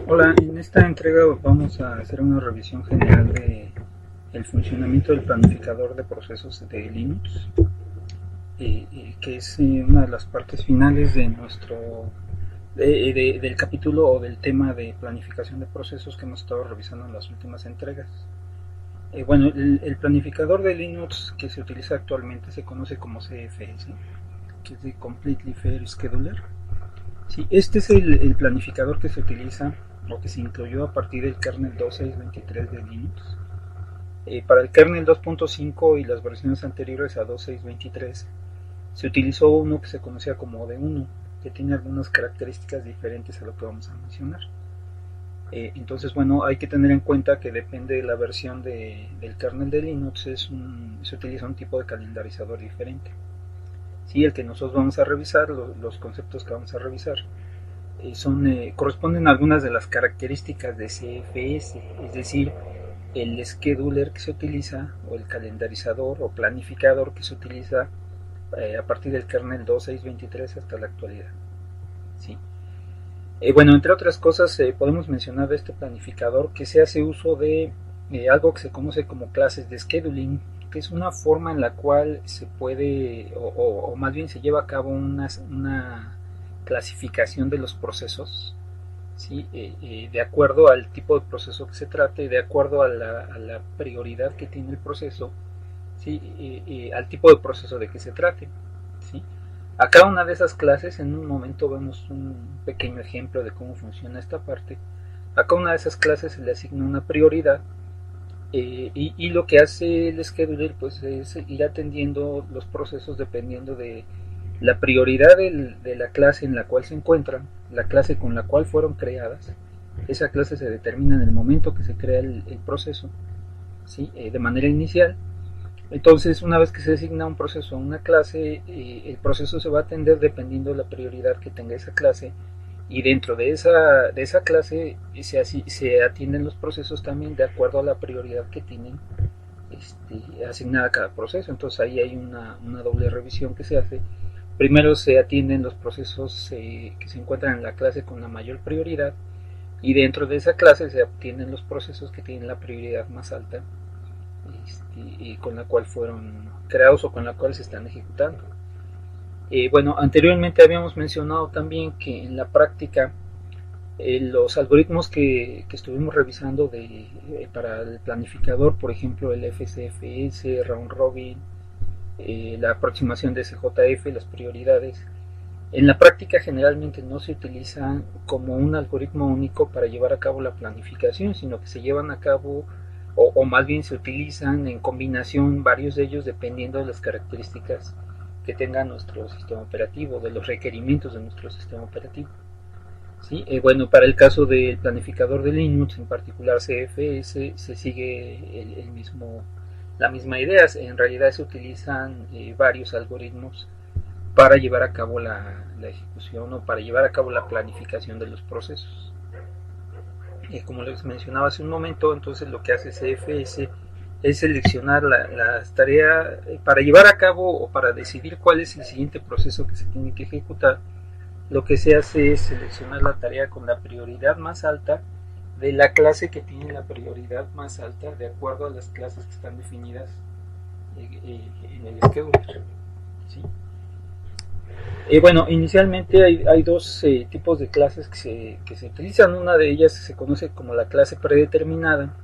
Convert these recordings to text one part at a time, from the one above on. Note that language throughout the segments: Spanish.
Hola, en esta entrega vamos a hacer una revisión general de el funcionamiento del planificador de procesos de Linux, que es una de las partes finales de del capítulo o del tema de planificación de procesos que hemos estado revisando en las últimas entregas. Bueno, el planificador de Linux que se utiliza actualmente se conoce como CFS, que es de Completely Fair Scheduler. Sí, este es el planificador que se utiliza o que se incluyó a partir del kernel 2.6.23 de Linux. Para el kernel 2.5 y las versiones anteriores a 2.6.23 se utilizó uno que se conocía como D1, que tiene algunas características diferentes a lo que vamos a mencionar. Entonces, bueno, hay que tener en cuenta que depende de la versión del kernel de Linux, se utiliza un tipo de calendarizador diferente. Sí, el que nosotros vamos a revisar, los conceptos que vamos a revisar, corresponden a algunas de las características de CFS, es decir, el scheduler que se utiliza o el calendarizador o planificador que se utiliza a partir del kernel 2.6.23 hasta la actualidad. ¿Sí? Bueno, entre otras cosas podemos mencionar de este planificador que se hace uso de algo que se conoce como clases de scheduling, que es una forma en la cual se puede o más bien se lleva a cabo una clasificación de los procesos, ¿sí? De acuerdo al tipo de proceso que se trate, de acuerdo a la prioridad que tiene el proceso, ¿sí? Al tipo de proceso de que se trate. ¿Sí? A cada una de esas clases, en un momento vemos un pequeño ejemplo de cómo funciona esta parte. A cada una de esas clases se le asigna una prioridad, y lo que hace el scheduler pues, es ir atendiendo los procesos dependiendo de la prioridad de la clase en la cual se encuentran, la clase con la cual fueron creadas. Esa clase se determina en el momento que se crea el proceso, ¿sí? De manera inicial. Entonces, una vez que se asigna un proceso a una clase, el proceso se va a atender dependiendo de la prioridad que tenga esa clase, y dentro de esa clase se atienden los procesos también de acuerdo a la prioridad que tienen asignada a cada proceso. Entonces ahí hay una doble revisión que se hace. Primero se atienden los procesos que se encuentran en la clase con la mayor prioridad, y dentro de esa clase se atienden los procesos que tienen la prioridad más alta, y con la cual fueron creados o con la cual se están ejecutando. Bueno, anteriormente habíamos mencionado también que en la práctica los algoritmos que estuvimos revisando para el planificador, por ejemplo el FCFS, Round Robin, la aproximación de SJF, las prioridades, en la práctica generalmente no se utilizan como un algoritmo único para llevar a cabo la planificación, sino que se llevan a cabo o más bien se utilizan en combinación varios de ellos dependiendo de las características que tenga nuestro sistema operativo, de los requerimientos de nuestro sistema operativo. ¿Sí? Bueno, para el caso del planificador de Linux, en particular CFS, se sigue la misma idea. En realidad se utilizan varios algoritmos para llevar a cabo la ejecución o para llevar a cabo la planificación de los procesos. Como les mencionaba hace un momento, entonces lo que hace CFS es seleccionar las tareas para llevar a cabo o para decidir cuál es el siguiente proceso que se tiene que ejecutar. Lo que se hace es seleccionar la tarea con la prioridad más alta de la clase que tiene la prioridad más alta de acuerdo a las clases que están definidas en el scheduler. ¿Sí? Bueno, inicialmente hay dos tipos de clases que se utilizan. Una de ellas se conoce como la clase predeterminada,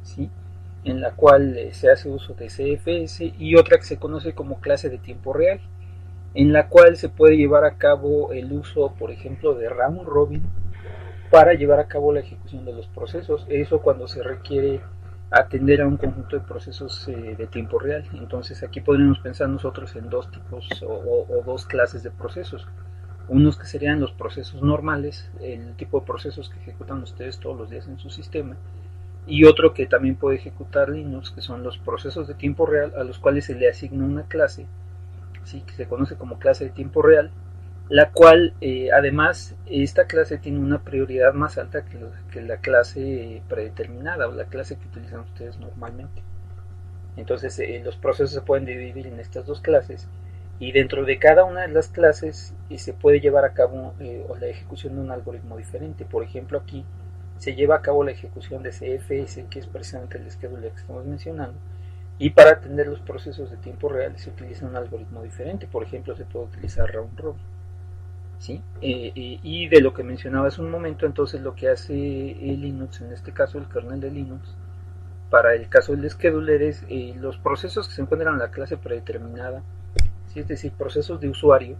¿sí? En la cual se hace uso de CFS, y otra que se conoce como clase de tiempo real, en la cual se puede llevar a cabo el uso, por ejemplo, de round robin para llevar a cabo la ejecución de los procesos. Eso cuando se requiere atender a un conjunto de procesos de tiempo real. Entonces aquí podríamos pensar nosotros en dos tipos o dos clases de procesos. Unos que serían los procesos normales, el tipo de procesos que ejecutan ustedes todos los días en su sistema, y otro que también puede ejecutar Linux, que son los procesos de tiempo real a los cuales se le asigna una clase, ¿sí? Que se conoce como clase de tiempo real, la cual además esta clase tiene una prioridad más alta que la clase predeterminada o la clase que utilizan ustedes normalmente. Entonces los procesos se pueden dividir en estas dos clases, y dentro de cada una de las clases se puede llevar a cabo la ejecución de un algoritmo diferente. Por ejemplo, aquí se lleva a cabo la ejecución de CFS, que es precisamente el scheduler que estamos mencionando, y para atender los procesos de tiempo real se utiliza un algoritmo diferente. Por ejemplo, se puede utilizar round robin, ¿sí? Y de lo que mencionaba hace un momento, entonces lo que hace Linux, en este caso el kernel de Linux, para el caso del scheduler es los procesos que se encuentran en la clase predeterminada, ¿sí? Es decir, procesos de usuario,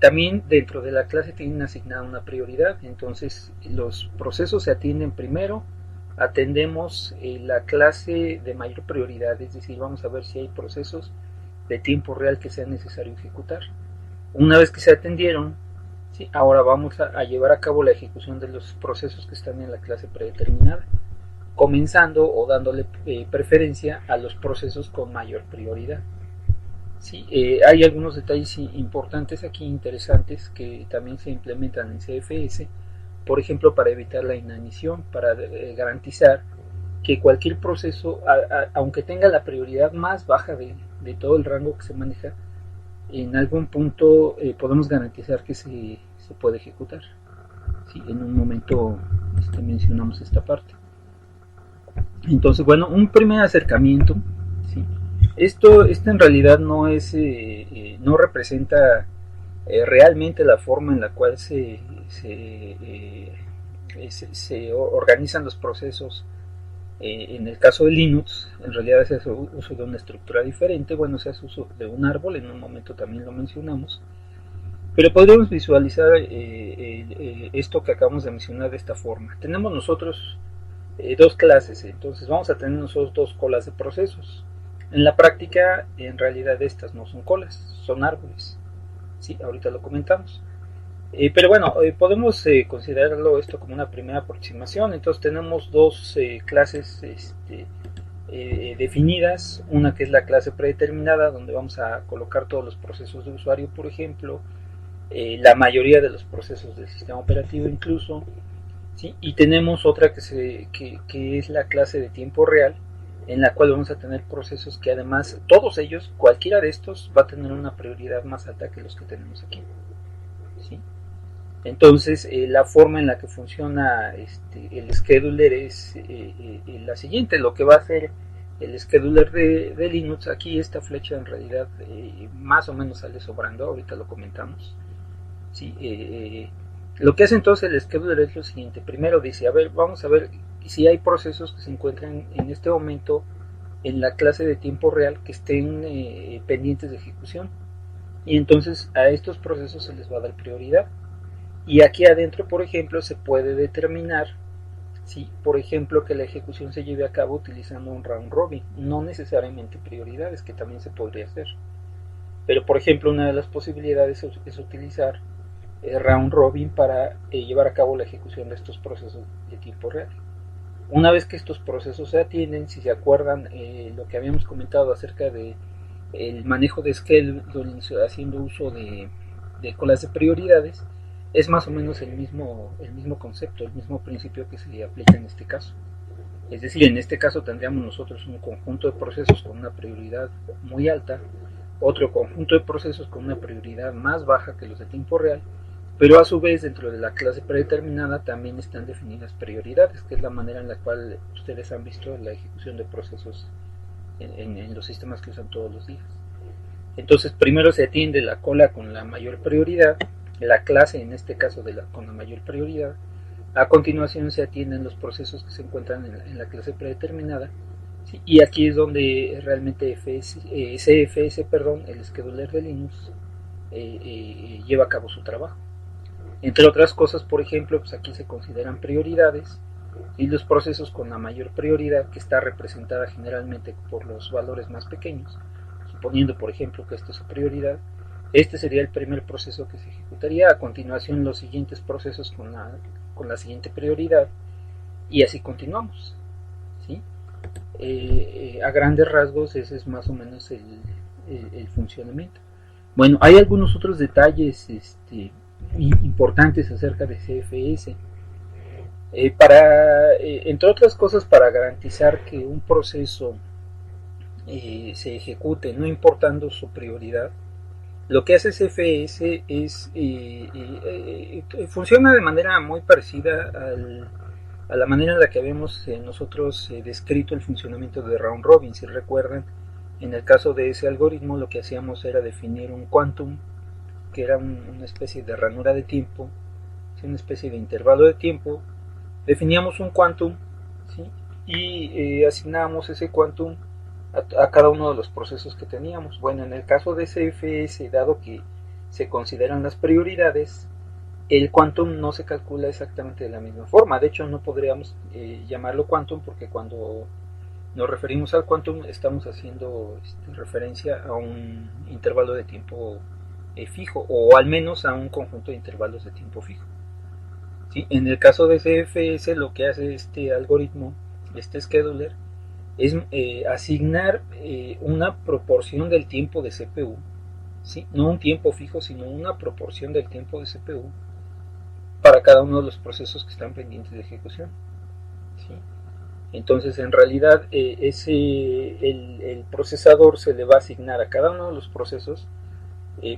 también dentro de la clase tienen asignada una prioridad. Entonces los procesos se atienden primero, atendemos la clase de mayor prioridad, es decir, vamos a ver si hay procesos de tiempo real que sea necesario ejecutar. Una vez que se atendieron, ¿sí? Ahora vamos a llevar a cabo la ejecución de los procesos que están en la clase predeterminada, comenzando o dándole preferencia a los procesos con mayor prioridad. Sí, hay algunos detalles importantes aquí, interesantes, que también se implementan en CFS, por ejemplo, para evitar la inanición, para garantizar que cualquier proceso, aunque tenga la prioridad más baja de todo el rango que se maneja, en algún punto podemos garantizar que se puede ejecutar. Sí, en un momento mencionamos esta parte. Entonces, bueno, un primer acercamiento, ¿sí? Esto en realidad no es, no representa realmente la forma en la cual se organizan los procesos. En el caso de Linux, en realidad se hace uso de una estructura diferente. Bueno, se hace uso de un árbol, en un momento también lo mencionamos. Pero podríamos visualizar esto que acabamos de mencionar de esta forma. Tenemos nosotros dos clases, entonces vamos a tener nosotros dos colas de procesos. En la práctica, en realidad estas no son colas, son árboles. Sí, ahorita lo comentamos. Pero bueno, podemos considerarlo esto como una primera aproximación. Entonces tenemos dos clases definidas. Una que es la clase predeterminada, donde vamos a colocar todos los procesos de usuario, por ejemplo, la mayoría de los procesos del sistema operativo incluso. ¿Sí? Y tenemos otra que es la clase de tiempo real, en la cual vamos a tener procesos que además, todos ellos, cualquiera de estos, va a tener una prioridad más alta que los que tenemos aquí. ¿Sí? Entonces, la forma en la que funciona el scheduler es la siguiente. Lo que va a hacer el scheduler de Linux, aquí esta flecha en realidad más o menos sale sobrando, ahorita lo comentamos. ¿Sí? Lo que hace entonces el scheduler es lo siguiente. Primero dice, a ver, vamos a ver si hay procesos que se encuentran en este momento en la clase de tiempo real que estén pendientes de ejecución. Y entonces a estos procesos se les va a dar prioridad. Y aquí adentro, por ejemplo, se puede determinar si, por ejemplo, que la ejecución se lleve a cabo utilizando un round robin, no necesariamente prioridades, que también se podría hacer. Pero, por ejemplo, una de las posibilidades es utilizar round robin para llevar a cabo la ejecución de estos procesos de tiempo real. Una vez que estos procesos se atienden, si se acuerdan lo que habíamos comentado acerca de el manejo de scheduling haciendo uso de colas de prioridades, es más o menos el mismo concepto, el mismo principio que se aplica en este caso. Es decir, en este caso tendríamos nosotros un conjunto de procesos con una prioridad muy alta, otro conjunto de procesos con una prioridad más baja que los de tiempo real, pero a su vez dentro de la clase predeterminada también están definidas prioridades, que es la manera en la cual ustedes han visto la ejecución de procesos en los sistemas que usan todos los días. Entonces primero se atiende la cola con la mayor prioridad, la clase en este caso con la mayor prioridad. A continuación se atienden los procesos que se encuentran en la clase predeterminada, ¿sí? Y aquí es donde realmente CFS, el scheduler de Linux, lleva a cabo su trabajo. Entre otras cosas, por ejemplo, pues aquí se consideran prioridades y los procesos con la mayor prioridad, que está representada generalmente por los valores más pequeños, suponiendo por ejemplo que esta es su prioridad, este sería el primer proceso que se ejecutaría. A continuación los siguientes procesos con la siguiente prioridad, y así continuamos, ¿sí? A grandes rasgos ese es más o menos el funcionamiento. Bueno, hay algunos otros detalles importantes acerca de CFS. Entre otras cosas, para garantizar que un proceso se ejecute no importando su prioridad, lo que hace CFS es funciona de manera muy parecida a la manera en la que habíamos nosotros descrito el funcionamiento de round robin. Si recuerdan, en el caso de ese algoritmo lo que hacíamos era definir un quantum, que era una especie de ranura de tiempo, una especie de intervalo de tiempo. Definíamos un quantum, ¿sí? Y asignábamos ese quantum a cada uno de los procesos que teníamos. Bueno, en el caso de CFS, dado que se consideran las prioridades, el quantum no se calcula exactamente de la misma forma. De hecho, no podríamos llamarlo quantum, porque cuando nos referimos al quantum estamos haciendo referencia a un intervalo de tiempo fijo, o al menos a un conjunto de intervalos de tiempo fijo. ¿Sí? En el caso de CFS, lo que hace este algoritmo, este scheduler, es asignar una proporción del tiempo de CPU, ¿sí? No un tiempo fijo, sino una proporción del tiempo de CPU para cada uno de los procesos que están pendientes de ejecución, ¿sí? Entonces, en realidad, el procesador se le va a asignar a cada uno de los procesos,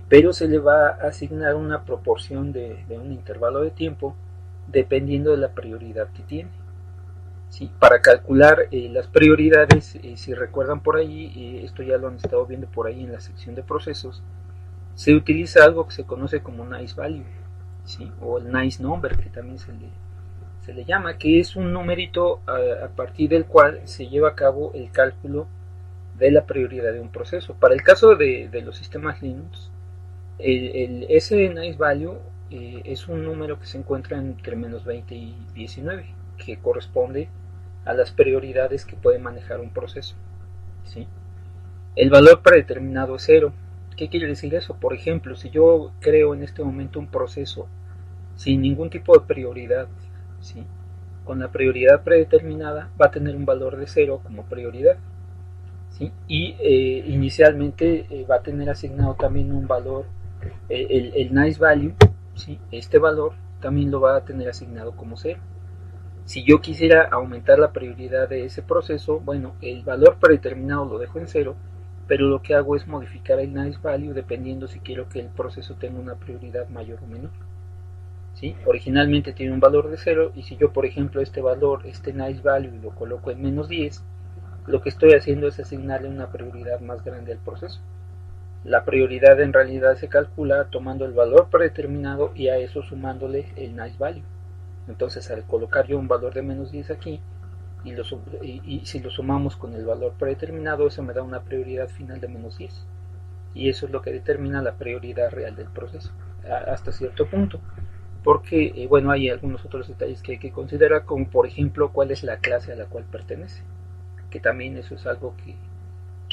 pero se le va a asignar una proporción de un intervalo de tiempo dependiendo de la prioridad que tiene. ¿Sí? Para calcular las prioridades, si recuerdan por ahí, esto ya lo han estado viendo por ahí en la sección de procesos, se utiliza algo que se conoce como nice value, ¿sí? O el nice number, que también se le llama, que es un numerito a partir del cual se lleva a cabo el cálculo de la prioridad de un proceso. Para el caso de los sistemas Linux, ese nice value es un número que se encuentra entre menos 20 y 19, que corresponde a las prioridades que puede manejar un proceso, ¿sí? El valor predeterminado es 0. ¿Qué quiere decir eso? Por ejemplo, si yo creo en este momento un proceso sin ningún tipo de prioridad, ¿sí? Con la prioridad predeterminada va a tener un valor de 0 como prioridad, ¿sí? Y inicialmente va a tener asignado también un valor, el nice value, ¿sí? Este valor también lo va a tener asignado como 0. Si yo quisiera aumentar la prioridad de ese proceso, bueno, el valor predeterminado lo dejo en 0, pero lo que hago es modificar el nice value dependiendo si quiero que el proceso tenga una prioridad mayor o menor, ¿sí? Originalmente tiene un valor de 0, y si yo, por ejemplo, este valor, este nice value, lo coloco en menos 10, lo que estoy haciendo es asignarle una prioridad más grande al proceso. La prioridad en realidad se calcula tomando el valor predeterminado y a eso sumándole el nice value. Entonces, al colocar yo un valor de menos 10 aquí, y si lo sumamos con el valor predeterminado, eso me da una prioridad final de menos 10. Y eso es lo que determina la prioridad real del proceso, hasta cierto punto. Porque, bueno, hay algunos otros detalles que hay que considerar, como por ejemplo cuál es la clase a la cual pertenece, que también eso es algo que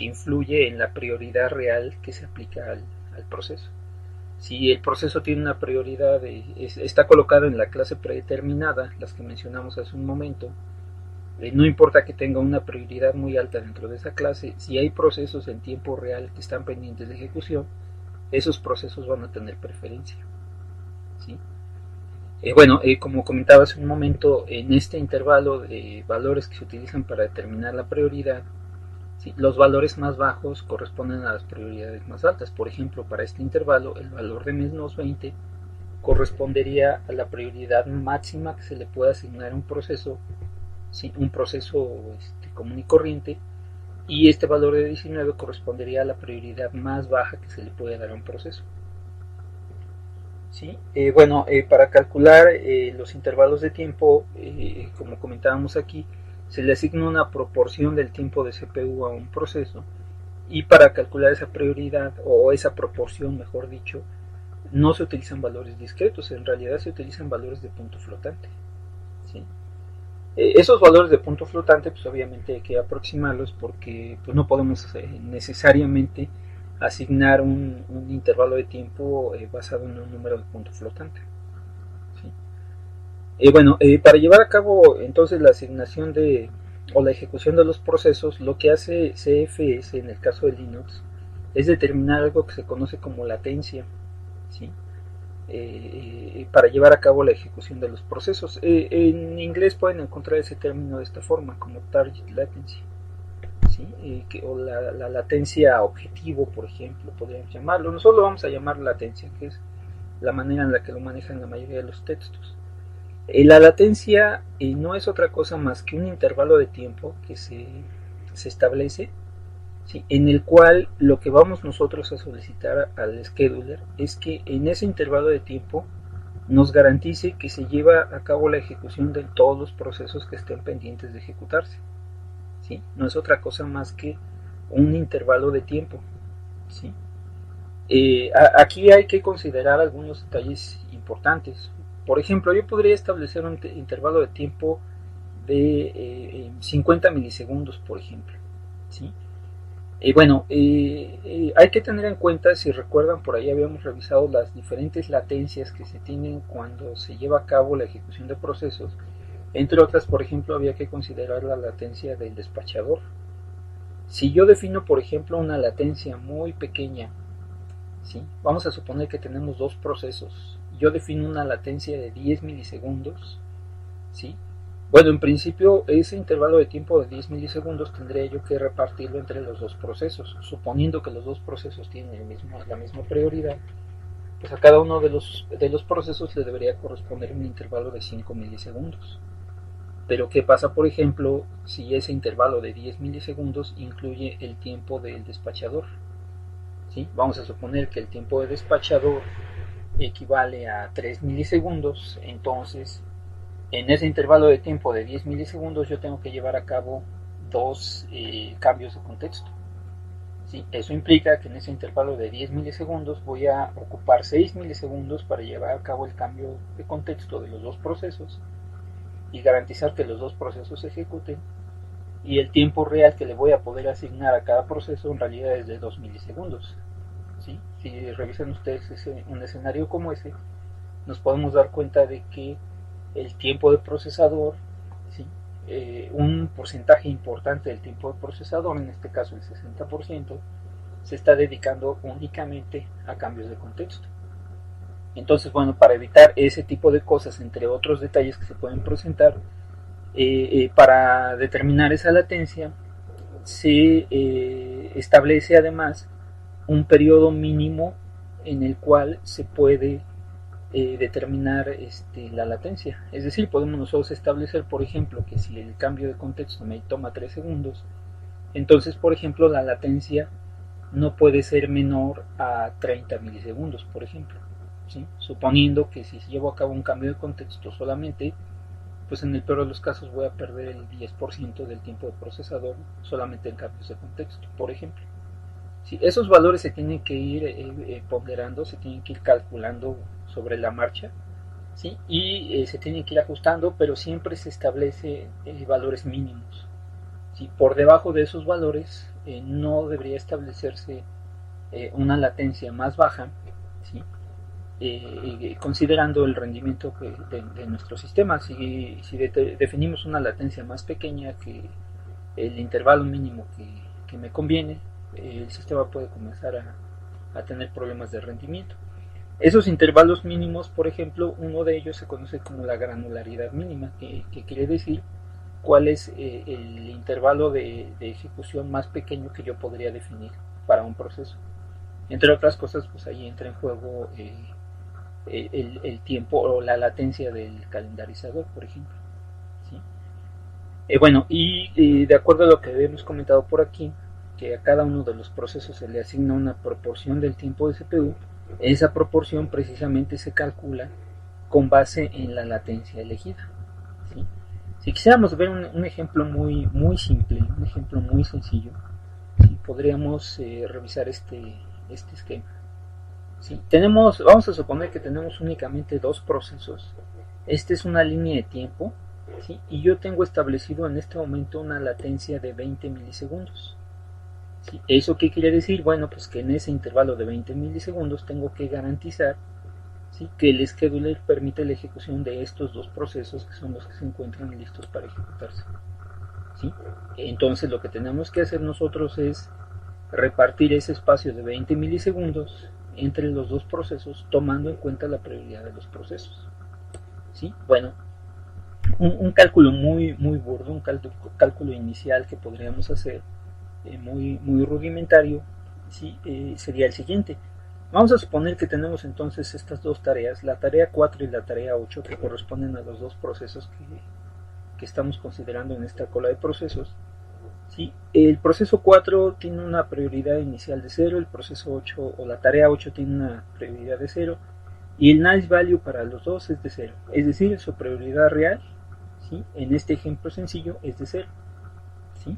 influye en la prioridad real que se aplica al proceso. Si el proceso tiene una prioridad, está colocado en la clase predeterminada, las que mencionamos hace un momento, no importa que tenga una prioridad muy alta dentro de esa clase, si hay procesos en tiempo real que están pendientes de ejecución, esos procesos van a tener preferencia, ¿sí? Bueno, como comentaba hace un momento, en este intervalo de valores que se utilizan para determinar la prioridad, ¿sí? Los valores más bajos corresponden a las prioridades más altas. Por ejemplo, para este intervalo, el valor de menos 20 correspondería a la prioridad máxima que se le puede asignar a un proceso, ¿sí? Un proceso común y corriente, y este valor de 19 correspondería a la prioridad más baja que se le puede dar a un proceso, ¿sí? Bueno, para calcular los intervalos de tiempo, como comentábamos aquí, se le asigna una proporción del tiempo de CPU a un proceso, y para calcular esa prioridad, o esa proporción mejor dicho, no se utilizan valores discretos, en realidad se utilizan valores de punto flotante, ¿sí? Esos valores de punto flotante, pues obviamente hay que aproximarlos, porque pues, no podemos necesariamente asignar un intervalo de tiempo basado en un número de punto flotante, ¿sí? Bueno, para llevar a cabo entonces la asignación o la ejecución de los procesos, lo que hace CFS en el caso de Linux es determinar algo que se conoce como latencia, ¿sí? Para llevar a cabo la ejecución de los procesos. En inglés pueden encontrar ese término de esta forma, como target latency, ¿sí? O la latencia objetivo, por ejemplo, podríamos llamarlo. Nosotros lo vamos a llamar latencia, que es la manera en la que lo manejan la mayoría de los textos. La latencia no es otra cosa más que un intervalo de tiempo que se establece, ¿sí?, en el cual lo que vamos nosotros a solicitar al scheduler es que en ese intervalo de tiempo nos garantice que se lleva a cabo la ejecución de todos los procesos que estén pendientes de ejecutarse, ¿sí? No es otra cosa más que un intervalo de tiempo, ¿sí? Aquí hay que considerar algunos detalles importantes. Por ejemplo, yo podría establecer un intervalo de tiempo de 50 milisegundos, por ejemplo, ¿sí? Hay que tener en cuenta, si recuerdan, por ahí habíamos revisado las diferentes latencias que se tienen cuando se lleva a cabo la ejecución de procesos. Entre otras, por ejemplo, había que considerar la latencia del despachador. Si yo defino, por ejemplo, una latencia muy pequeña, ¿sí?, vamos a suponer que tenemos dos procesos. Yo defino una latencia de 10 milisegundos, ¿sí? Bueno, en principio ese intervalo de tiempo de 10 milisegundos tendría yo que repartirlo entre los dos procesos. Suponiendo que los dos procesos tienen la misma prioridad, pues a cada uno de los procesos le debería corresponder un intervalo de 5 milisegundos. Pero ¿qué pasa, por ejemplo, si ese intervalo de 10 milisegundos incluye el tiempo del despachador? ¿Sí? Vamos a suponer que el tiempo de despachador equivale a 3 milisegundos, entonces en ese intervalo de tiempo de 10 milisegundos yo tengo que llevar a cabo dos cambios de contexto, ¿sí? Eso implica que en ese intervalo de 10 milisegundos voy a ocupar 6 milisegundos para llevar a cabo el cambio de contexto de los dos procesos y garantizar que los dos procesos se ejecuten, y el tiempo real que le voy a poder asignar a cada proceso en realidad es de 2 milisegundos, ¿sí? Si revisan ustedes un escenario como ese, nos podemos dar cuenta de que el tiempo de procesador, ¿sí?, un porcentaje importante del tiempo de procesador, en este caso el 60%, se está dedicando únicamente a cambios de contexto. Entonces, bueno, para evitar ese tipo de cosas, entre otros detalles que se pueden presentar, para determinar esa latencia se establece además un periodo mínimo en el cual se puede determinar la latencia. Es decir, podemos nosotros establecer, por ejemplo, que si el cambio de contexto me toma 3 segundos, entonces, por ejemplo, la latencia no puede ser menor a 30 milisegundos, por ejemplo, ¿sí? Suponiendo que si llevo a cabo un cambio de contexto solamente, pues en el peor de los casos voy a perder el 10% del tiempo de procesador solamente en cambios de contexto, por ejemplo. Sí, esos valores se tienen que ir ponderando, se tienen que ir calculando sobre la marcha, ¿sí? Y se tienen que ir ajustando, pero siempre se establece valores mínimos, ¿sí? Por debajo de esos valores no debería establecerse una latencia más baja, ¿sí?, considerando el rendimiento de nuestro sistema. Si definimos una latencia más pequeña que el intervalo mínimo que me conviene, el sistema puede comenzar a tener problemas de rendimiento. Esos intervalos mínimos, por ejemplo, uno de ellos se conoce como la granularidad mínima, que quiere decir cuál es el intervalo de ejecución más pequeño que yo podría definir para un proceso. Entre otras cosas, pues ahí entra en juego el tiempo o la latencia del calendarizador, por ejemplo, ¿sí? De acuerdo a lo que hemos comentado por aquí, que a cada uno de los procesos se le asigna una proporción del tiempo de CPU, esa proporción precisamente se calcula con base en la latencia elegida, ¿sí? Si quisiéramos ver un ejemplo muy simple, un ejemplo muy sencillo, ¿sí?, podríamos revisar este esquema. ¿Sí? Vamos a suponer que tenemos únicamente dos procesos. Esta es una línea de tiempo, ¿sí?, y yo tengo establecido en este momento una latencia de 20 milisegundos. ¿Sí? ¿Eso qué quiere decir? Bueno, pues que en ese intervalo de 20 milisegundos tengo que garantizar, ¿sí?, que el scheduler permite la ejecución de estos dos procesos, que son los que se encuentran listos para ejecutarse. ¿Sí? Entonces lo que tenemos que hacer nosotros es repartir ese espacio de 20 milisegundos entre los dos procesos, tomando en cuenta la prioridad de los procesos. ¿Sí? Bueno, un cálculo muy burdo, un cálculo inicial que podríamos hacer, muy rudimentario, ¿sí?, sería el siguiente. Vamos a suponer que tenemos entonces estas dos tareas, la tarea 4 y la tarea 8, que corresponden a los dos procesos que estamos considerando en esta cola de procesos. ¿Sí? El proceso 4 tiene una prioridad inicial de 0, el proceso 8 o la tarea 8 tiene una prioridad de 0 y el nice value para los dos es de 0, es decir, su prioridad real, ¿sí?, en este ejemplo sencillo es de 0. ¿Sí?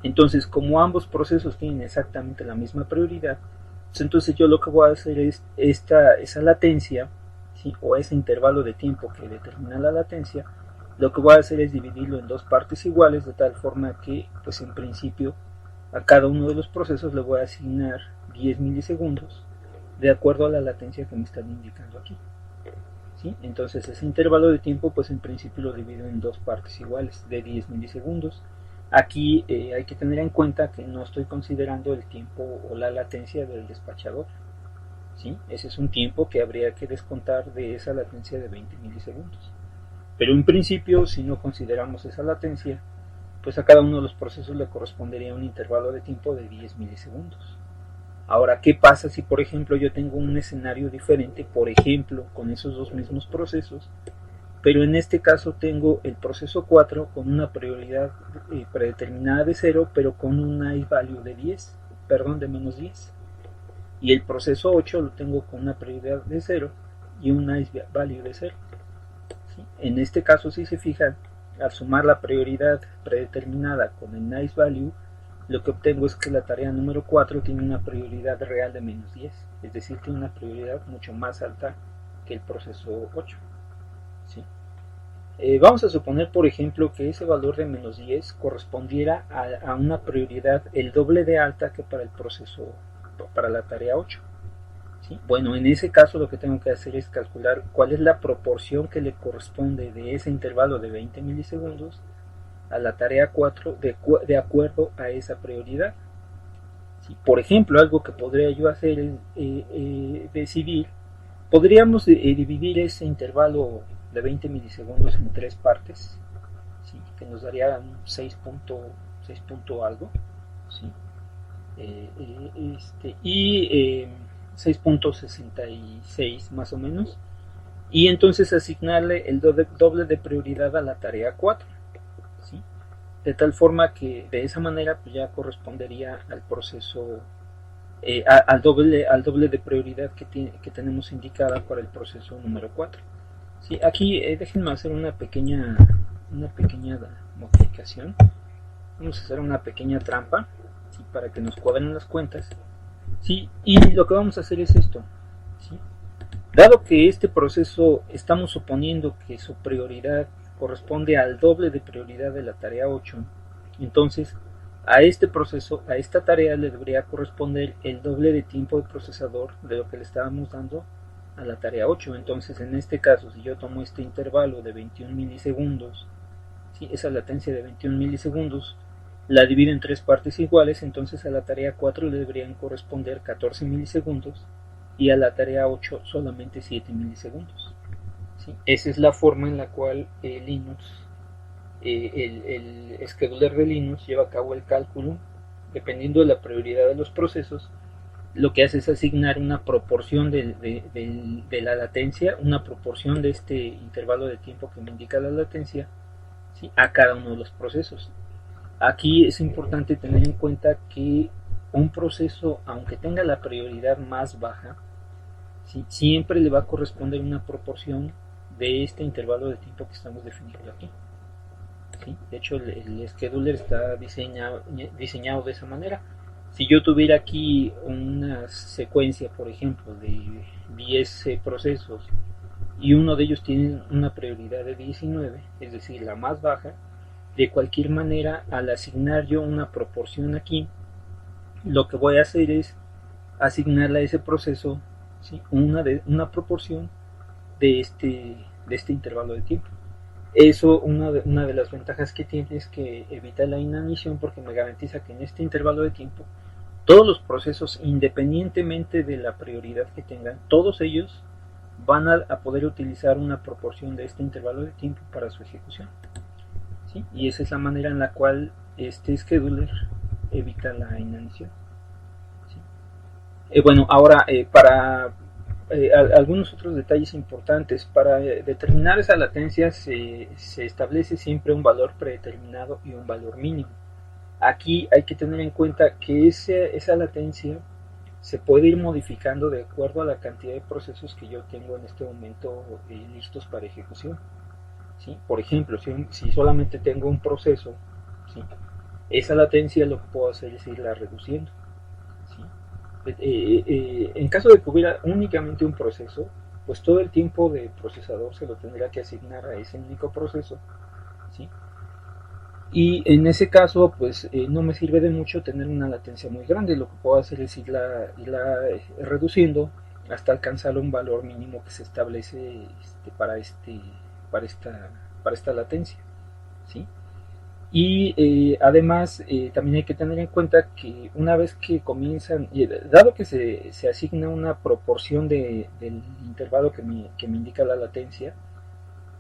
Entonces, como ambos procesos tienen exactamente la misma prioridad, pues entonces yo lo que voy a hacer es esa latencia, ¿sí?, o ese intervalo de tiempo que determina la latencia, lo que voy a hacer es dividirlo en dos partes iguales, de tal forma que, pues en principio, a cada uno de los procesos le voy a asignar 10 milisegundos de acuerdo a la latencia que me están indicando aquí. ¿Sí? Entonces ese intervalo de tiempo, pues en principio lo divido en dos partes iguales de 10 milisegundos. Aquí hay que tener en cuenta que no estoy considerando el tiempo o la latencia del despachador. ¿Sí? Ese es un tiempo que habría que descontar de esa latencia de 20 milisegundos. Pero en principio, si no consideramos esa latencia, pues a cada uno de los procesos le correspondería un intervalo de tiempo de 10 milisegundos. Ahora, ¿qué pasa si, por ejemplo, yo tengo un escenario diferente, por ejemplo, con esos dos mismos procesos, pero en este caso tengo el proceso 4 con una prioridad predeterminada de 0, pero con un nice value de 10, perdón, de menos 10. Y el proceso 8 lo tengo con una prioridad de 0 y un nice value de 0. ¿Sí? En este caso, si se fijan, al sumar la prioridad predeterminada con el nice value, lo que obtengo es que la tarea número 4 tiene una prioridad real de menos 10, es decir, tiene una prioridad mucho más alta que el proceso 8. ¿Sí? Vamos a suponer, por ejemplo, que ese valor de menos 10 correspondiera a una prioridad el doble de alta que para el proceso, para la tarea 8. ¿Sí? Bueno, en ese caso lo que tengo que hacer es calcular cuál es la proporción que le corresponde de ese intervalo de 20 milisegundos a la tarea 4 de acuerdo a esa prioridad. ¿Sí? Por ejemplo, algo que podría yo hacer es decidir, podríamos dividir ese intervalo de 20 milisegundos en tres partes, ¿sí?, que nos daría un 6 punto algo, ¿sí?, y 6.66 más o menos, y entonces asignarle el doble de prioridad a la tarea 4, ¿sí?, de tal forma que de esa manera pues ya correspondería al proceso, al doble de prioridad que tenemos indicada para el proceso número 4. ¿Sí? Aquí déjenme hacer una pequeña modificación. Vamos a hacer una pequeña trampa, ¿sí?, para que nos cuadren las cuentas. ¿Sí? Y lo que vamos a hacer es esto. ¿Sí? Dado que este proceso estamos suponiendo que su prioridad corresponde al doble de prioridad de la tarea 8, entonces a este proceso, a esta tarea le debería corresponder el doble de tiempo de procesador de lo que le estábamos dando a la tarea 8. Entonces en este caso, si yo tomo este intervalo de 21 milisegundos, ¿sí?, esa latencia de 21 milisegundos, la divido en tres partes iguales, entonces a la tarea 4 le deberían corresponder 14 milisegundos y a la tarea 8 solamente 7 milisegundos. ¿Sí? Esa es la forma en la cual Linux, el scheduler de Linux lleva a cabo el cálculo dependiendo de la prioridad de los procesos. Lo que hace es asignar una proporción de la latencia, una proporción de este intervalo de tiempo que me indica la latencia, ¿sí?, a cada uno de los procesos. Aquí es importante tener en cuenta que un proceso, aunque tenga la prioridad más baja, ¿sí?, siempre le va a corresponder una proporción de este intervalo de tiempo que estamos definiendo aquí. ¿Sí? De hecho, el scheduler está diseñado de esa manera. Si yo tuviera aquí una secuencia, por ejemplo, de 10 procesos y uno de ellos tiene una prioridad de 19, es decir, la más baja, de cualquier manera, al asignar yo una proporción aquí, lo que voy a hacer es asignarle a ese proceso, ¿sí?, una proporción de este intervalo de tiempo. Eso, una de las ventajas que tiene es que evita la inanición, porque me garantiza que en este intervalo de tiempo todos los procesos, independientemente de la prioridad que tengan, todos ellos van a poder utilizar una proporción de este intervalo de tiempo para su ejecución. ¿Sí? Y esa es la manera en la cual este scheduler evita la inanición. ¿Sí? Bueno, ahora para algunos otros detalles importantes. Para determinar esa latencia se establece siempre un valor predeterminado y un valor mínimo. Aquí hay que tener en cuenta que esa latencia se puede ir modificando de acuerdo a la cantidad de procesos que yo tengo en este momento listos para ejecución. ¿Sí? Por ejemplo, si solamente tengo un proceso, ¿sí? Esa latencia lo que puedo hacer es irla reduciendo. ¿Sí? En caso de que hubiera únicamente un proceso, pues todo el tiempo de procesador se lo tendría que asignar a ese único proceso. ¿Sí? Y en ese caso, pues no me sirve de mucho tener una latencia muy grande. Lo que puedo hacer es irla reduciendo hasta alcanzar un valor mínimo que se establece para, esta, para esta latencia. ¿Sí? Y además también hay que tener en cuenta que una vez que comienzan, dado que se asigna una proporción del intervalo que me indica la latencia,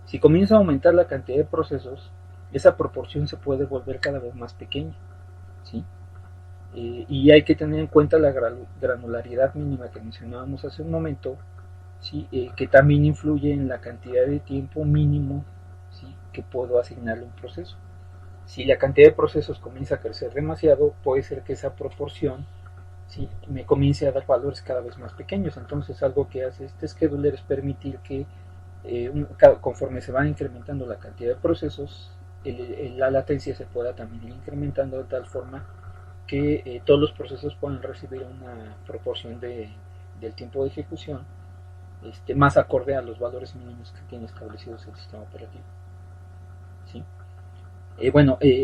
si comienza a aumentar la cantidad de procesos, esa proporción se puede volver cada vez más pequeña. ¿Sí? Y hay que tener en cuenta la granularidad mínima que mencionábamos hace un momento, ¿sí? Que también influye en la cantidad de tiempo mínimo, ¿sí? que puedo asignarle a un proceso. Si la cantidad de procesos comienza a crecer demasiado, puede ser que esa proporción, ¿sí? me comience a dar valores cada vez más pequeños. Entonces algo que hace este scheduler es permitir que conforme se va incrementando la cantidad de procesos, la latencia se pueda también ir incrementando de tal forma que todos los procesos puedan recibir una proporción del tiempo de ejecución más acorde a los valores mínimos que tiene establecidos el sistema operativo. ¿Sí?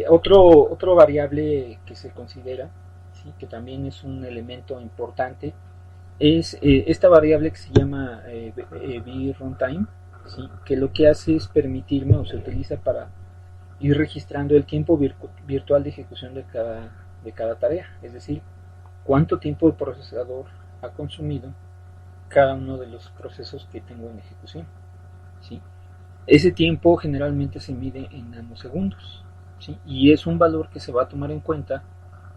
Otro variable que se considera, ¿sí? que también es un elemento importante, es esta variable que se llama vRuntime, ¿sí? que lo que hace es permitirme o se utiliza para ir registrando el tiempo virtual de ejecución de cada tarea, es decir, cuánto tiempo el procesador ha consumido cada uno de los procesos que tengo en ejecución. ¿Sí? Ese tiempo generalmente se mide en nanosegundos, ¿sí? y es un valor que se va a tomar en cuenta,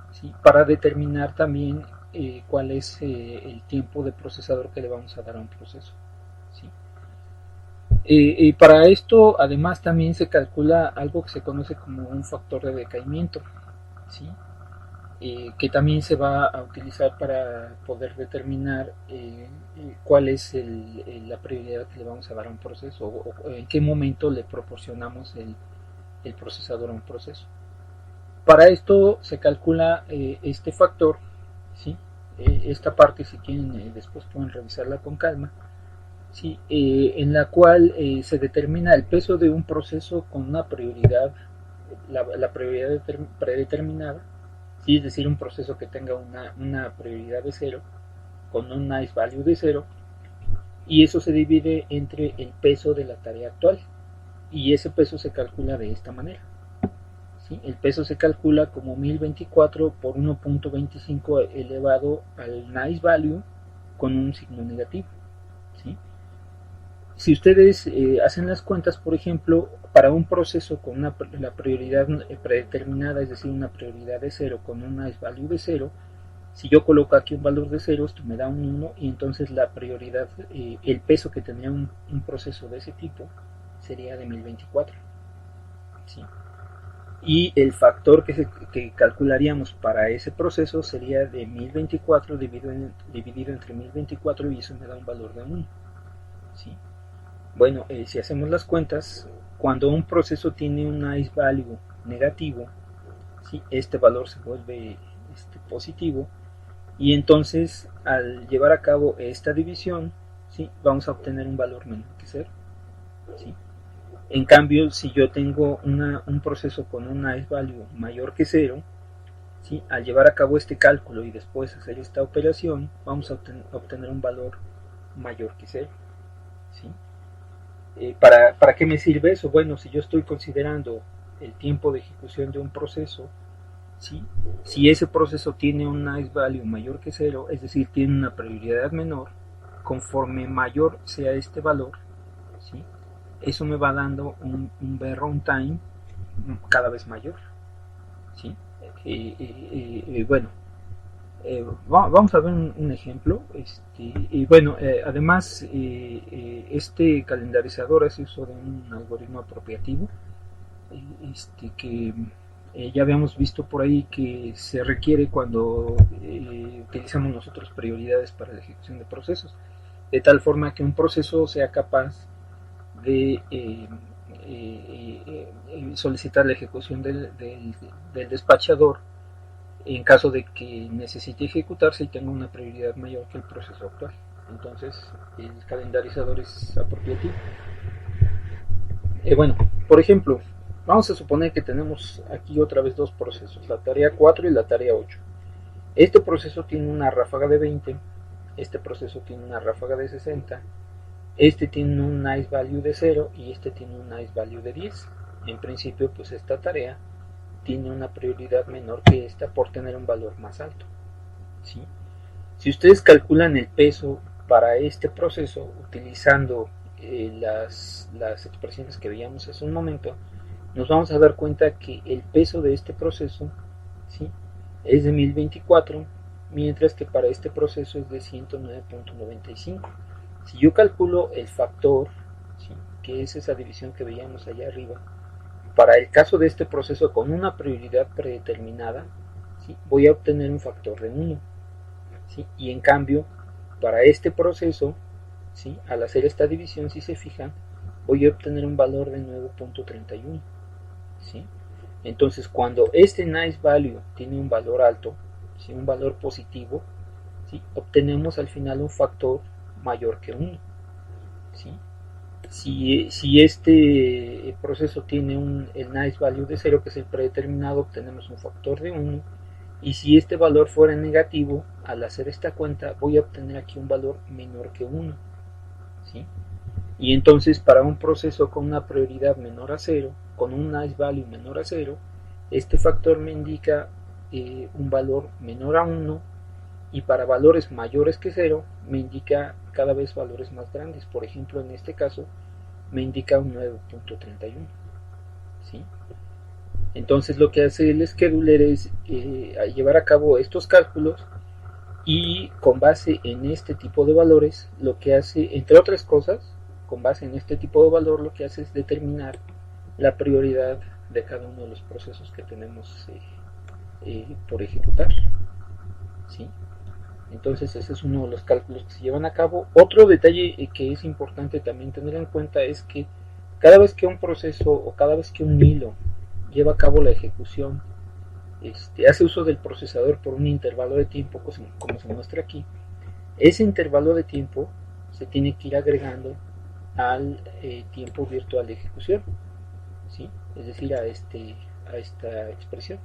¿sí? para determinar también cuál es el tiempo de procesador que le vamos a dar a un proceso. ¿Sí? Para esto además también se calcula algo que se conoce como un factor de decaimiento, ¿sí? Que también se va a utilizar para poder determinar cuál es la prioridad que le vamos a dar a un proceso o en qué momento le proporcionamos el procesador a un proceso. Para esto se calcula este factor, ¿sí? Esta parte si quieren después pueden revisarla con calma, ¿sí? En la cual se determina el peso de un proceso con una prioridad, la prioridad predeterminada, ¿sí? es decir, un proceso que tenga una prioridad de 0 con un nice value de 0, y eso se divide entre el peso de la tarea actual, y ese peso se calcula de esta manera. ¿Sí? El peso se calcula como 1024 por 1.25 elevado al nice value con un signo negativo. ¿Sí? Si ustedes hacen las cuentas, por ejemplo, para un proceso con la prioridad predeterminada, es decir, una prioridad de 0 con un nice value de 0, si yo coloco aquí un valor de 0, esto me da un 1 y entonces la prioridad, el peso que tendría un proceso de ese tipo sería de 1024. ¿Sí? Y el factor que calcularíamos para ese proceso sería de 1024 dividido entre 1024 y eso me da un valor de 1. ¿Sí? Bueno, si hacemos las cuentas, cuando un proceso tiene un nice value negativo, ¿sí? este valor se vuelve positivo y entonces al llevar a cabo esta división, ¿sí? vamos a obtener un valor menor que 0. ¿Sí? En cambio, si yo tengo un proceso con un nice value mayor que 0, ¿sí? al llevar a cabo este cálculo y después hacer esta operación, vamos a obtener un valor mayor que 0. ¿Sí? ¿Para qué me sirve eso? Bueno, si yo estoy considerando el tiempo de ejecución de un proceso, ¿sí? si ese proceso tiene un nice value mayor que 0, es decir, tiene una prioridad menor, conforme mayor sea este valor, ¿sí? eso me va dando un vRuntime cada vez mayor. ¿Sí? Bueno, Vamos a ver un ejemplo. Y bueno, además, este calendarizador hace uso de un algoritmo apropiativo, que ya habíamos visto por ahí que se requiere cuando utilizamos nosotros prioridades para la ejecución de procesos, de tal forma que un proceso sea capaz de solicitar la ejecución del despachador en caso de que necesite ejecutarse y tenga una prioridad mayor que el proceso actual. Entonces, el calendarizador es apropiativo. Bueno, por ejemplo, vamos a suponer que tenemos aquí otra vez dos procesos, la tarea 4 y la tarea 8. Este proceso tiene una ráfaga de 20, este proceso tiene una ráfaga de 60, este tiene un nice value de 0 y este tiene un nice value de 10. En principio, pues esta tarea tiene una prioridad menor que esta por tener un valor más alto, ¿sí? Si ustedes calculan el peso para este proceso utilizando las expresiones que veíamos hace un momento, nos vamos a dar cuenta que el peso de este proceso, ¿sí?, es de 1024, mientras que para este proceso es de 109.95. Si yo calculo el factor, ¿sí?, que es esa división que veíamos allá arriba, para el caso de este proceso con una prioridad predeterminada, ¿sí?, voy a obtener un factor de 1. ¿Sí? Y en cambio, para este proceso, ¿sí?, al hacer esta división, si se fijan, voy a obtener un valor de 9.31. ¿Sí? Entonces, cuando este nice value tiene un valor alto, ¿sí?, un valor positivo, ¿sí?, obtenemos al final un factor mayor que 1. ¿Sí? Si este proceso tiene el nice value de 0, que es el predeterminado, obtenemos un factor de 1. Y si este valor fuera negativo, al hacer esta cuenta voy a obtener aquí un valor menor que 1. ¿Sí? Y entonces para un proceso con una prioridad menor a 0, con un nice value menor a 0, este factor me indica un valor menor a 1, y para valores mayores que 0 me indica cada vez valores más grandes. Por ejemplo, en este caso me indica un 9.31. ¿Sí? Entonces lo que hace el scheduler es llevar a cabo estos cálculos, y con base en este tipo de valores lo que hace, entre otras cosas, con base en este tipo de valor lo que hace es determinar la prioridad de cada uno de los procesos que tenemos por ejecutar. ¿Sí? Entonces ese es uno de los cálculos que se llevan a cabo. Otro detalle que es importante también tener en cuenta es que cada vez que un proceso o cada vez que un hilo lleva a cabo la ejecución, hace uso del procesador por un intervalo de tiempo, como se muestra aquí. Ese intervalo de tiempo se tiene que ir agregando al tiempo virtual de ejecución, ¿sí?, es decir, a esta expresión.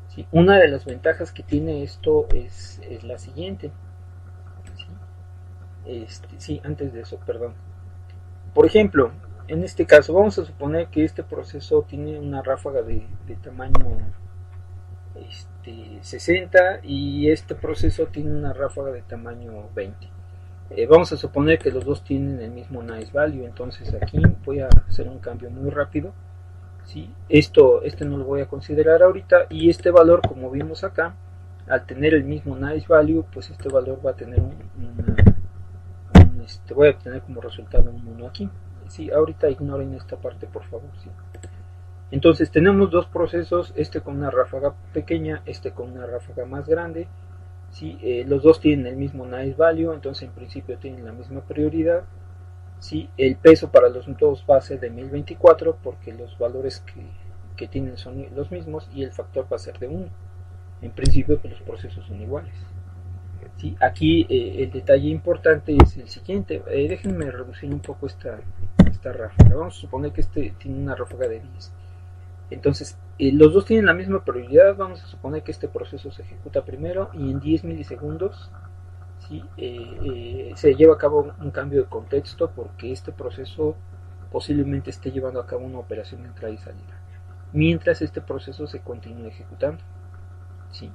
¿Sí? Una de las ventajas que tiene esto es la siguiente. ¿Sí? Antes de eso, perdón. Por ejemplo, en este caso vamos a suponer que este proceso tiene una ráfaga de tamaño 60 y este proceso tiene una ráfaga de tamaño 20. Vamos a suponer que los dos tienen el mismo nice value, entonces aquí voy a hacer un cambio muy rápido. ¿Sí? Este no lo voy a considerar ahorita, y este valor, como vimos acá, al tener el mismo nice value, pues este valor va a tener voy a obtener como resultado un 1 aquí. Sí, ahorita ignoren esta parte, por favor. ¿Sí? Entonces tenemos dos procesos, este con una ráfaga pequeña, este con una ráfaga más grande. ¿Sí? Los dos tienen el mismo nice value, entonces en principio tienen la misma prioridad. ¿Sí? El peso para los dos va a ser de 1024 porque los valores que tienen son los mismos, y el factor va a ser de 1. En principio pues los procesos son iguales. ¿Sí? Aquí el detalle importante es el siguiente. Déjenme reducir un poco esta ráfaga. Vamos a suponer que este tiene una ráfaga de 10. Entonces los dos tienen la misma prioridad. Vamos a suponer que este proceso se ejecuta primero y en 10 milisegundos, ¿sí? Se lleva a cabo un cambio de contexto porque este proceso posiblemente esté llevando a cabo una operación de entrada y salida, mientras este proceso se continúa ejecutando. ¿Sí?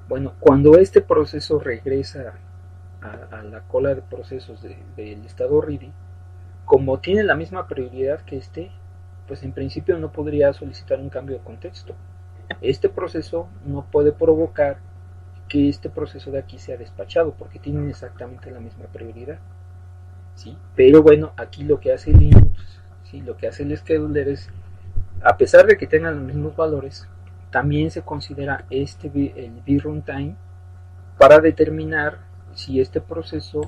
Bueno, cuando este proceso regresa a la cola de procesos del estado ready, como tiene la misma prioridad que pues en principio no podría solicitar un cambio de contexto. Este proceso no puede provocar que este proceso de aquí sea despachado, porque tienen exactamente la misma prioridad. ¿Sí? Pero bueno, aquí lo que hace Linux, ¿sí? Lo que hace el scheduler es, a pesar de que tengan los mismos valores, también se considera el vruntime para determinar si este proceso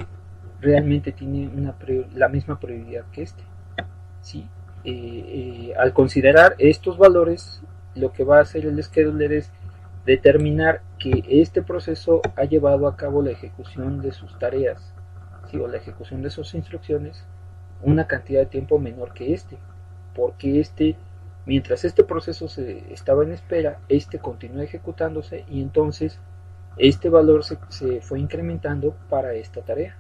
realmente tiene la misma prioridad que este. ¿Sí? Al considerar estos valores, lo que va a hacer el scheduler es determinar que este proceso ha llevado a cabo la ejecución de sus tareas, ¿sí? O la ejecución de sus instrucciones una cantidad de tiempo menor que este, porque mientras este proceso se estaba en espera, este continuó ejecutándose y entonces este valor se fue incrementando para esta tarea.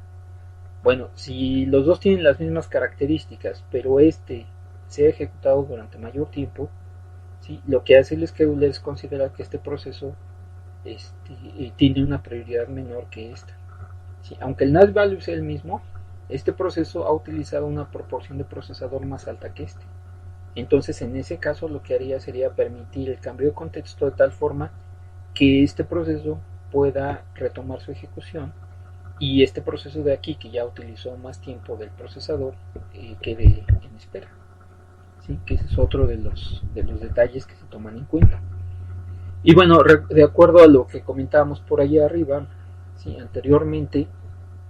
Bueno, si los dos tienen las mismas características, pero este se ha ejecutado durante mayor tiempo, ¿sí? Lo que hace el scheduler es considerar que este proceso tiene una prioridad menor que esta. ¿Sí? Aunque el NAS value sea el mismo, este proceso ha utilizado una proporción de procesador más alta que este. Entonces, en ese caso, lo que haría sería permitir el cambio de contexto de tal forma que este proceso pueda retomar su ejecución y este proceso de aquí, que ya utilizó más tiempo del procesador, quede en espera. ¿Sí? Que ese es otro de los detalles que se toman en cuenta. Y bueno, de acuerdo a lo que comentábamos por allá arriba, ¿sí? Anteriormente,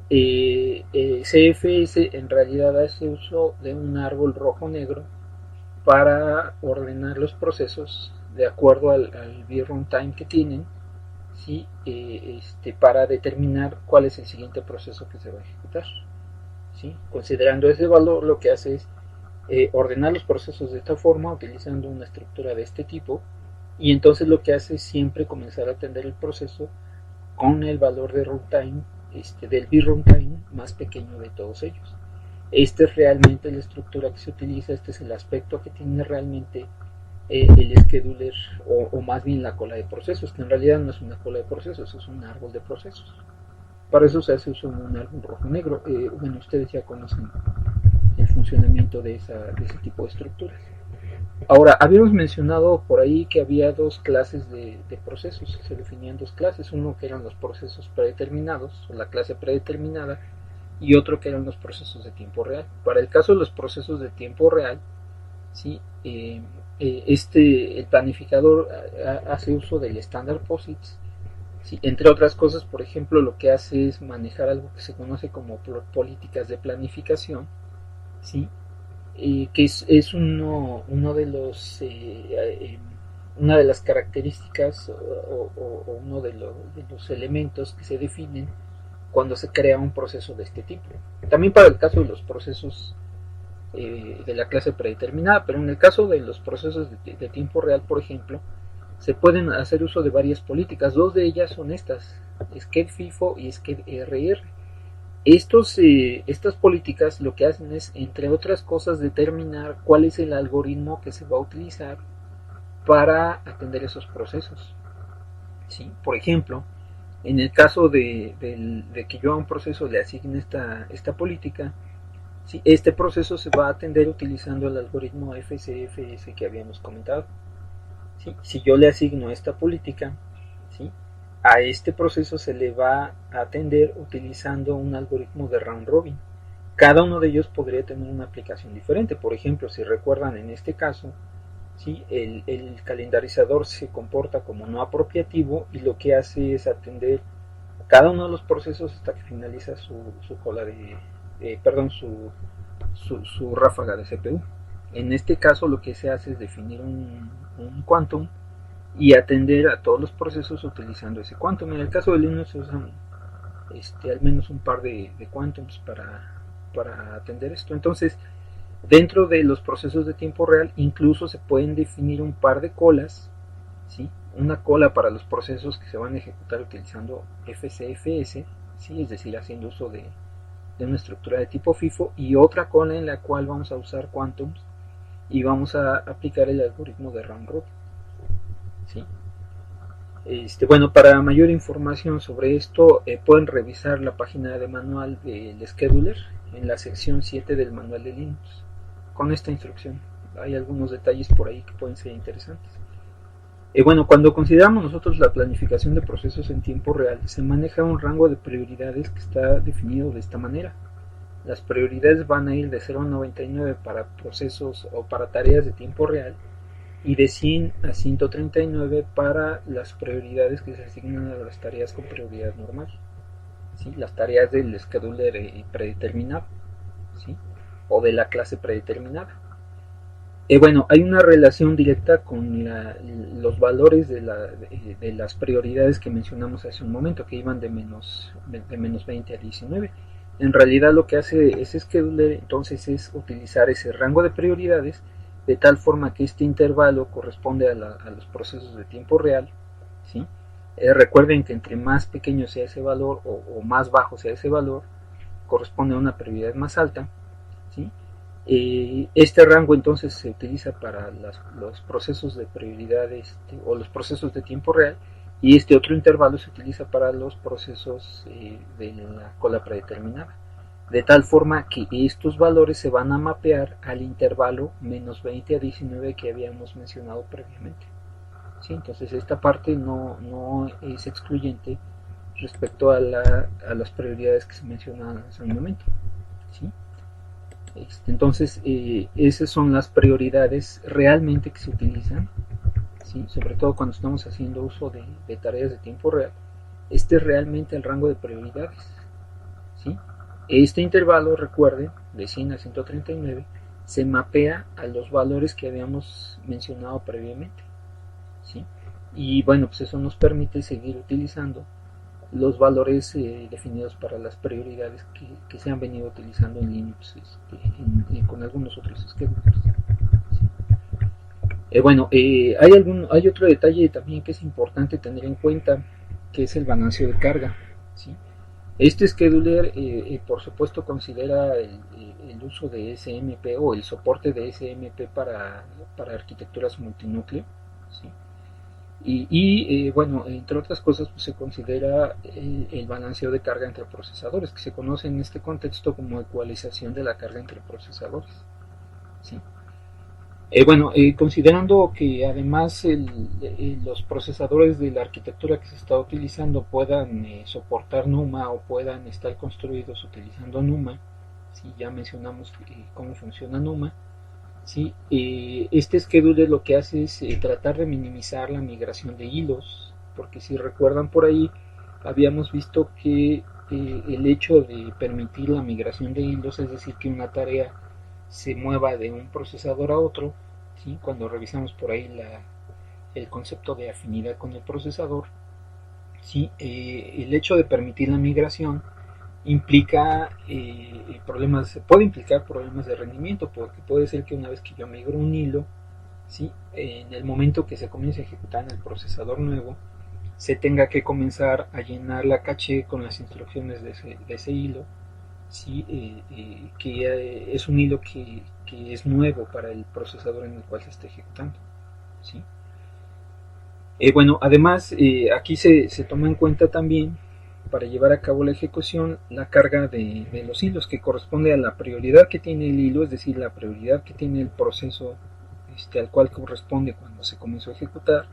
CFS en realidad hace uso de un árbol rojo-negro para ordenar los procesos de acuerdo al vruntime que tienen, ¿sí? Para determinar cuál es el siguiente proceso que se va a ejecutar. ¿Sí? Considerando ese valor, lo que hace es ordenar los procesos de esta forma utilizando una estructura de este tipo, y entonces lo que hace es siempre comenzar a atender el proceso con el valor de runtime, del vruntime más pequeño de todos ellos. Esta es realmente la estructura que se utiliza, este es el aspecto que tiene realmente el scheduler, o más bien la cola de procesos, que en realidad no es una cola de procesos, es un árbol de procesos. Para eso se hace uso de un árbol rojo-negro. Bueno, ustedes ya conocen el funcionamiento de ese tipo de estructuras. Ahora, habíamos mencionado por ahí que había dos clases de procesos, se definían dos clases, uno que eran los procesos predeterminados, o la clase predeterminada, y otro que eran los procesos de tiempo real. Para el caso de los procesos de tiempo real, ¿sí? El planificador hace uso del standard POSIX, ¿sí? Entre otras cosas, por ejemplo, lo que hace es manejar algo que se conoce como políticas de planificación, ¿sí? Que es uno de los una de las características o uno de los elementos que se definen cuando se crea un proceso de este tipo. También para el caso de los procesos de la clase predeterminada, pero en el caso de los procesos de tiempo real, por ejemplo, se pueden hacer uso de varias políticas. Dos de ellas son estas, SCHED-FIFO y SCHED-RR. Estas políticas lo que hacen es, entre otras cosas, determinar cuál es el algoritmo que se va a utilizar para atender esos procesos. ¿Sí? Por ejemplo, en el caso de que yo a un proceso le asigne esta política, ¿sí? Este proceso se va a atender utilizando el algoritmo FCFS que habíamos comentado. ¿Sí? Si yo le asigno esta política, ¿sí? A este proceso se le va a atender utilizando un algoritmo de round robin. Cada uno de ellos podría tener una aplicación diferente. Por ejemplo, si recuerdan en este caso, ¿sí? el calendarizador se comporta como no apropiativo y lo que hace es atender cada uno de los procesos hasta que finaliza su cola su ráfaga de CPU. En este caso lo que se hace es definir un quantum y atender a todos los procesos utilizando ese quantum. En el caso de Linux se usan al menos un par de quantums para atender esto. Entonces, dentro de los procesos de tiempo real incluso se pueden definir un par de colas, ¿sí? Una cola para los procesos que se van a ejecutar utilizando FCFS, ¿sí? Es decir, haciendo uso de una estructura de tipo FIFO, y otra cola en la cual vamos a usar quantums y vamos a aplicar el algoritmo de round robin. ¿Sí? Bueno, para mayor información sobre esto pueden revisar la página de manual del scheduler en la sección 7 del manual de Linux con esta instrucción. Hay algunos detalles por ahí que pueden ser interesantes. Bueno, cuando consideramos nosotros la planificación de procesos en tiempo real, se maneja un rango de prioridades que está definido de esta manera. Las prioridades van a ir de 0 a 99 para procesos o para tareas de tiempo real y de 100 a 139 para las prioridades que se asignan a las tareas con prioridad normal, ¿sí? Las tareas del scheduler predeterminado, ¿sí? O de la clase predeterminada. Bueno, hay una relación directa con los valores de las prioridades que mencionamos hace un momento, que iban de menos 20 a 19. En realidad lo que hace ese scheduler entonces es utilizar ese rango de prioridades de tal forma que este intervalo corresponde a los procesos de tiempo real, ¿sí? Recuerden que entre más pequeño sea ese valor o más bajo sea ese valor, corresponde a una prioridad más alta, ¿sí? Este rango entonces se utiliza para los procesos de prioridad o los procesos de tiempo real, y este otro intervalo se utiliza para los procesos de la cola predeterminada, de tal forma que estos valores se van a mapear al intervalo menos 20 a 19 que habíamos mencionado previamente, ¿sí? Entonces esta parte no es excluyente respecto a las prioridades que se mencionaban hace un momento, ¿sí? Entonces, esas son las prioridades realmente que se utilizan, ¿sí? Sobre todo cuando estamos haciendo uso de tareas de tiempo real. Este es realmente el rango de prioridades, ¿sí? Este intervalo, recuerden, de 100 a 139, se mapea a los valores que habíamos mencionado previamente, ¿sí? Y bueno, pues eso nos permite seguir utilizando los valores definidos para las prioridades que se han venido utilizando en Linux con algunos otros esquemas. Bueno, hay otro detalle también que es importante tener en cuenta, que es el balanceo de carga, ¿sí? Este scheduler, por supuesto, considera el uso de SMP o el soporte de SMP para arquitecturas multinúcleo, ¿sí? Bueno, entre otras cosas, pues, se considera el balanceo de carga entre procesadores, que se conoce en este contexto como ecualización de la carga entre procesadores, ¿sí? Bueno, considerando que además los procesadores de la arquitectura que se está utilizando puedan soportar NUMA o puedan estar construidos utilizando NUMA, ¿sí? Ya mencionamos cómo funciona NUMA. Sí, este scheduler lo que hace es tratar de minimizar la migración de hilos, porque si recuerdan por ahí, habíamos visto que el hecho de permitir la migración de hilos, es decir, que una tarea se mueva de un procesador a otro, ¿sí? Cuando revisamos por ahí el concepto de afinidad con el procesador, ¿sí? El hecho de permitir la migración implica puede implicar problemas de rendimiento, porque puede ser que una vez que yo migro un hilo, ¿sí? En el momento que se comience a ejecutar en el procesador nuevo, se tenga que comenzar a llenar la caché con las instrucciones de ese hilo, ¿sí? Que es un hilo que es nuevo para el procesador en el cual se está ejecutando, ¿sí? Bueno, además, aquí se toma en cuenta también, para llevar a cabo la ejecución, la carga de los hilos, que corresponde a la prioridad que tiene el hilo, es decir, la prioridad que tiene el proceso al cual corresponde cuando se comenzó a ejecutar,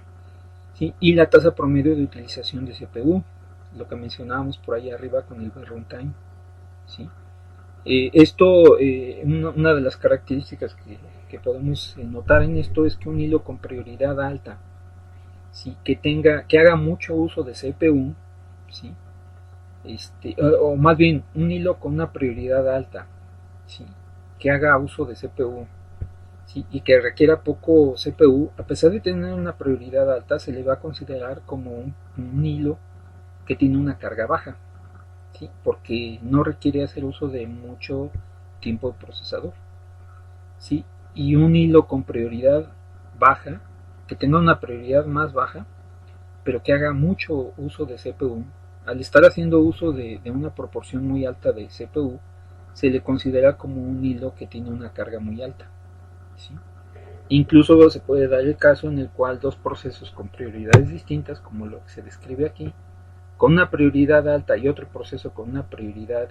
¿sí? Y la tasa promedio de utilización de CPU, lo que mencionábamos por ahí arriba con el runtime, ¿sí? Una de las características que podemos notar en esto es que un hilo con prioridad alta, ¿sí? Que haga mucho uso de CPU, ¿sí? O más bien un hilo con una prioridad alta, ¿sí? Que haga uso de CPU, ¿sí? Y que requiera poco CPU, a pesar de tener una prioridad alta, se le va a considerar como un hilo que tiene una carga baja, ¿sí? Porque no requiere hacer uso de mucho tiempo de procesador, ¿sí? Y un hilo con prioridad baja, que tenga una prioridad más baja, pero que haga mucho uso de CPU, al estar haciendo uso de una proporción muy alta de CPU, se le considera como un hilo que tiene una carga muy alta, ¿sí? Incluso se puede dar el caso en el cual dos procesos con prioridades distintas, como lo que se describe aquí, con una prioridad alta y otro proceso con una prioridad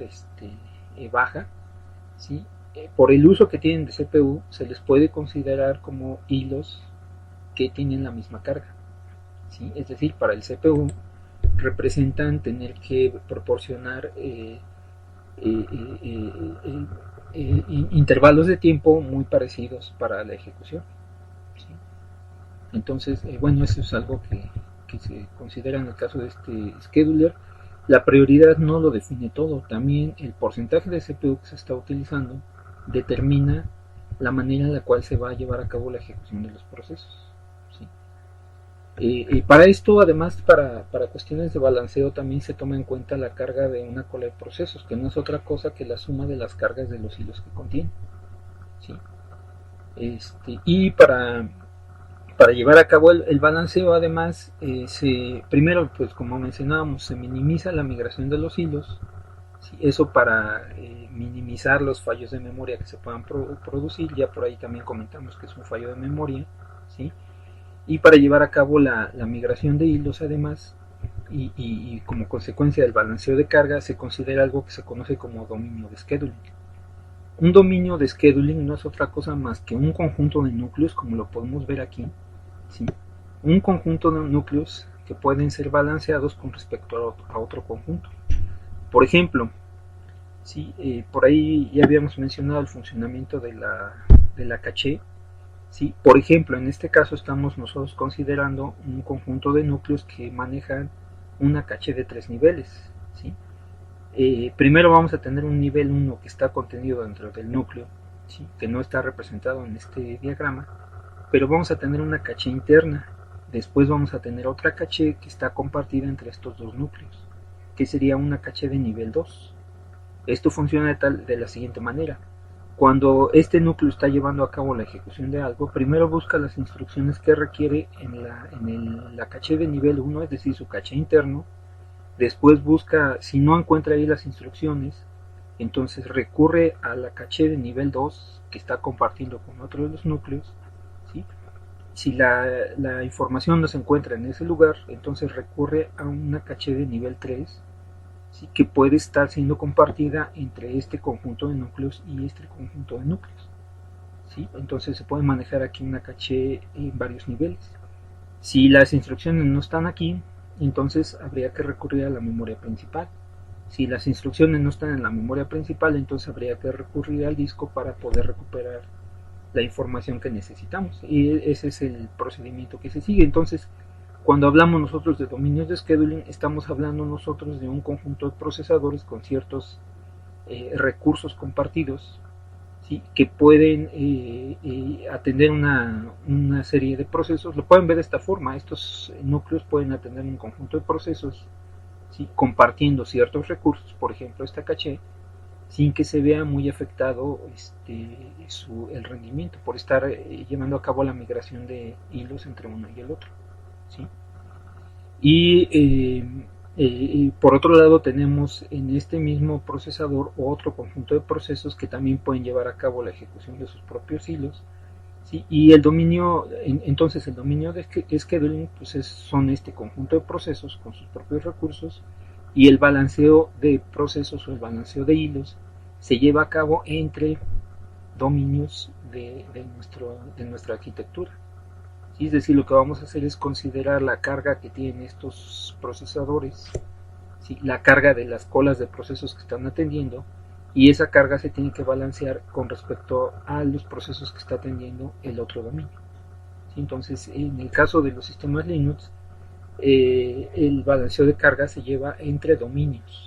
baja, ¿sí? Por el uso que tienen de CPU, se les puede considerar como hilos que tienen la misma carga, ¿sí? Es decir, para el CPU representan tener que proporcionar intervalos de tiempo muy parecidos para la ejecución, ¿sí? Entonces, bueno, eso es algo que se considera en el caso de este scheduler. La prioridad no lo define todo, también el porcentaje de CPU que se está utilizando determina la manera en la cual se va a llevar a cabo la ejecución de los procesos, ¿sí? Para esto, además, para cuestiones de balanceo, también se toma en cuenta la carga de una cola de procesos, que no es otra cosa que la suma de las cargas de los hilos que contiene, ¿sí? Y para llevar a cabo el balanceo, además, primero, pues como mencionábamos, se minimiza la migración de los hilos, ¿sí? Eso para minimizar los fallos de memoria que se puedan producir. Ya por ahí también comentamos que es un fallo de memoria, ¿sí? Y para llevar a cabo la migración de hilos, además, y como consecuencia del balanceo de carga, se considera algo que se conoce como dominio de scheduling. Un dominio de scheduling no es otra cosa más que un conjunto de núcleos, como lo podemos ver aquí, ¿sí? Un conjunto de núcleos que pueden ser balanceados con respecto a otro conjunto. Por ejemplo, ¿sí? Por ahí ya habíamos mencionado el funcionamiento de la caché, ¿sí? Por ejemplo, en este caso estamos nosotros considerando un conjunto de núcleos que manejan una caché de 3 niveles, ¿sí? Primero vamos a tener un nivel 1 que está contenido dentro del núcleo, ¿sí? Que no está representado en este diagrama, pero vamos a tener una caché interna. Después vamos a tener otra caché que está compartida entre estos dos núcleos, que sería una caché de nivel 2. Esto funciona de la siguiente manera. Cuando este núcleo está llevando a cabo la ejecución de algo, primero busca las instrucciones que requiere en la caché de nivel 1, es decir, su caché interno. Después busca, si no encuentra ahí las instrucciones, entonces recurre a la caché de nivel 2 que está compartiendo con otro de los núcleos, ¿sí? Si la información no se encuentra en ese lugar, entonces recurre a una caché de nivel 3, ¿sí? Que puede estar siendo compartida entre este conjunto de núcleos y este conjunto de núcleos, ¿sí? Entonces se puede manejar aquí una caché en varios niveles. Si las instrucciones no están aquí, entonces habría que recurrir a la memoria principal. Si las instrucciones no están en la memoria principal, entonces habría que recurrir al disco para poder recuperar la información que necesitamos. Y ese es el procedimiento que se sigue. Entonces, cuando hablamos nosotros de dominios de scheduling, estamos hablando nosotros de un conjunto de procesadores con ciertos recursos compartidos, ¿sí? Que pueden atender una serie de procesos. Lo pueden ver de esta forma: estos núcleos pueden atender un conjunto de procesos, ¿sí? Compartiendo ciertos recursos, por ejemplo esta caché, sin que se vea muy afectado el rendimiento por estar llevando a cabo la migración de hilos entre uno y el otro, ¿sí? Y por otro lado tenemos en este mismo procesador otro conjunto de procesos que también pueden llevar a cabo la ejecución de sus propios hilos, ¿sí? Y entonces el dominio de scheduling, pues son este conjunto de procesos con sus propios recursos, y el balanceo de procesos o el balanceo de hilos se lleva a cabo entre dominios de nuestra arquitectura. ¿Sí? Es decir, lo que vamos a hacer es considerar la carga que tienen estos procesadores, ¿sí? La carga de las colas de procesos que están atendiendo, y esa carga se tiene que balancear con respecto a los procesos que está atendiendo el otro dominio, ¿sí? Entonces, en el caso de los sistemas Linux, el balanceo de carga se lleva entre dominios,